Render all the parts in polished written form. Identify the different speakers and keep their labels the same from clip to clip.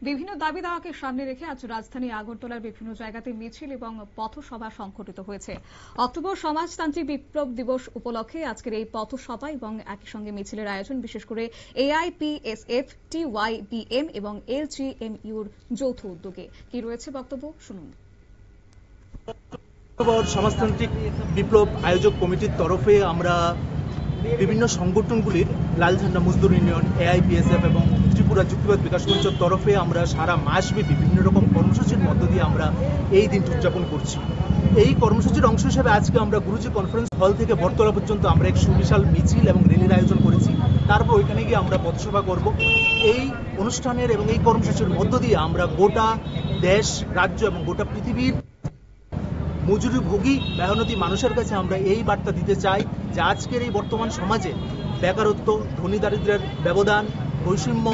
Speaker 1: বিভিন্ন দাবি দাওয়াকে সামনে রেখে আজ রাজধানী আগরতলার বিভিন্ন জায়গাতে মিছিল এবং পথসভা সংঘটিত হয়েছে। অক্টোবর সমাজতান্ত্রিক বিপ্লব দিবস উপলক্ষে আজকের এই পথসভা এবং একই সঙ্গে মিছিলের আয়োজন বিশেষ করে এআইপিএসএফ, টিওয়াইবিএম এবং এলজিএমইউর যৌথ উদ্যোগে। কি রয়েছে বক্তব্য শুনুন।
Speaker 2: অক্টোবর সমাজতান্ত্রিক বিপ্লব আয়োজক কমিটির তরফে আমরা বিভিন্ন সংগঠনগুলির লাল ঝান্ডা মজদুর ইউনিয়ন, এআইপিএসএফ এবং ত্রিপুরা যুক্তিবাদ বিকাশ মঞ্চের তরফে আমরা সারা মাসব্যাপী বিভিন্ন রকম কর্মসূচির মধ্য দিয়ে আমরা এই দিনটি উদযাপন করছি। এই কর্মসূচির অংশ হিসেবে আজকে আমরা গুরুজি কনফারেন্স হল থেকে বটতলা পর্যন্ত আমরা এক সুবিশাল মিছিল এবং র্যালির আয়োজন করেছি। তারপর ওইখানে গিয়ে আমরা পথসভা করব। এই অনুষ্ঠানের এবং এই কর্মসূচির মধ্য দিয়ে আমরা গোটা দেশ, রাজ্য এবং গোটা পৃথিবীর মজুরিভোগী মেহনতি মানুষের কাছে আমরা এই বার্তা দিতে চাই যে আজকের এই বর্তমান সমাজে বেকারত্ব, ধনী দারিদ্র্যের ব্যবধান, বৈষম্য,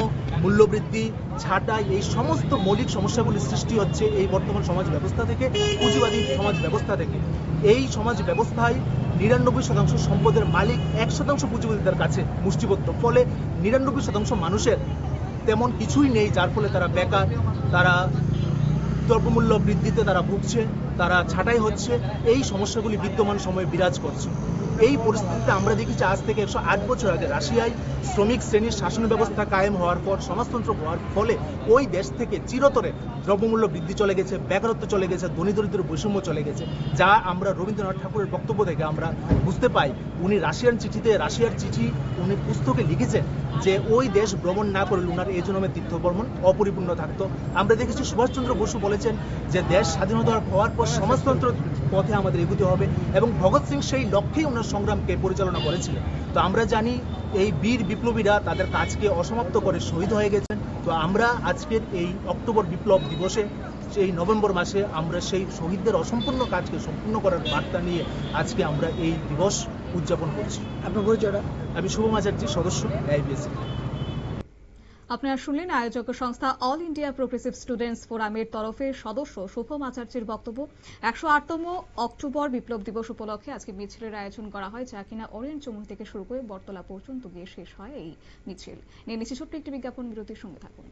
Speaker 2: মূল্যবৃদ্ধি, ছাঁটাই, এই সমস্ত মৌলিক সমস্যাগুলি সৃষ্টি হচ্ছে এই বর্তমান সমাজ ব্যবস্থা থেকে, পুঁজিবাদী সমাজ ব্যবস্থা থেকে। এই সমাজ ব্যবস্থায় ৯৯% সম্পদের মালিক ১% পুঁজিবাদীদের কাছে মুষ্টিবদ্ধ। ফলে ৯৯% মানুষের তেমন কিছুই নেই, যার ফলে তারা বেকার, তারা দ্রব্যমূল্য বৃদ্ধিতে তারা ভুগছে, তারা ছাঁটাই হচ্ছে। এই সমস্যাগুলি বিদ্যমান সময়ে বিরাজ করছে। এই পরিস্থিতিতে আমরা দেখেছি আজ থেকে ১০৮ বছর আগে রাশিয়ায় শ্রমিক শ্রেণীর শাসন ব্যবস্থা কায়েম হওয়ার পর, সমাজতন্ত্র হওয়ার ফলে ওই দেশ থেকে চিরতরে দ্রব্যমূল্য বৃদ্ধি চলে গেছে, বেকারত্ব চলে গেছে, ধনী দরিদ্র বৈষম্য চলে গেছে, যা আমরা রবীন্দ্রনাথ ঠাকুরের বক্তব্য থেকে আমরা বুঝতে পাই। উনি রাশিয়ার চিঠি উনি পুস্তকে লিখেছেন যে ওই দেশ ভ্রমণ না করলে উনার এই জন্মের তীর্থ ভ্রমণ অপরিপূর্ণ থাকতো। আমরা দেখেছি সুভাষচন্দ্র বসু বলেছেন যে দেশ স্বাধীনতা হওয়ার পর সমাজতন্ত্র পথে আমাদের এগোতে হবে, এবং ভগৎ সিং সেই লক্ষ্যেই ওনার সংগ্রামকে পরিচালনা করেছিলেন। তো আমরা জানি এই বীর বিপ্লবীরা তাদের কাজকে অসমাপ্ত করে শহীদ হয়ে গেছেন। তো আমরা আজকের এই অক্টোবর বিপ্লব দিবসে, সেই নভেম্বর মাসে আমরা সেই শহীদদের অসম্পূর্ণ কাজকে সম্পূর্ণ করার বার্তা নিয়ে আজকে আমরা এই দিবস উদযাপন করছি। আপনার পরিচয়টা? আমি শুভম আচার্য, সদস্য এআইপিএসএফ।
Speaker 1: আপনারা শুনলেন আয়োজক সংস্থা অল ইন্ডিয়া প্রোগ্রেসিভ স্টুডেন্টস ফোরামের তরফে সদস্য শুভম আচার্যের বক্তব্য। ১০৮তম অক্টোবর বিপ্লব দিবস উপলক্ষে আজকে মিছিলের আয়োজন করা হয়, যা কিনা ওরিয়েন্ট চৌমুহনী থেকে শুরু করে বটতলা পর্যন্ত গিয়ে শেষ হয় এই মিছিল। নিয়ে নিচ্ছি ছোট্ট একটি বিজ্ঞাপন বিরতির সঙ্গে থাকুন।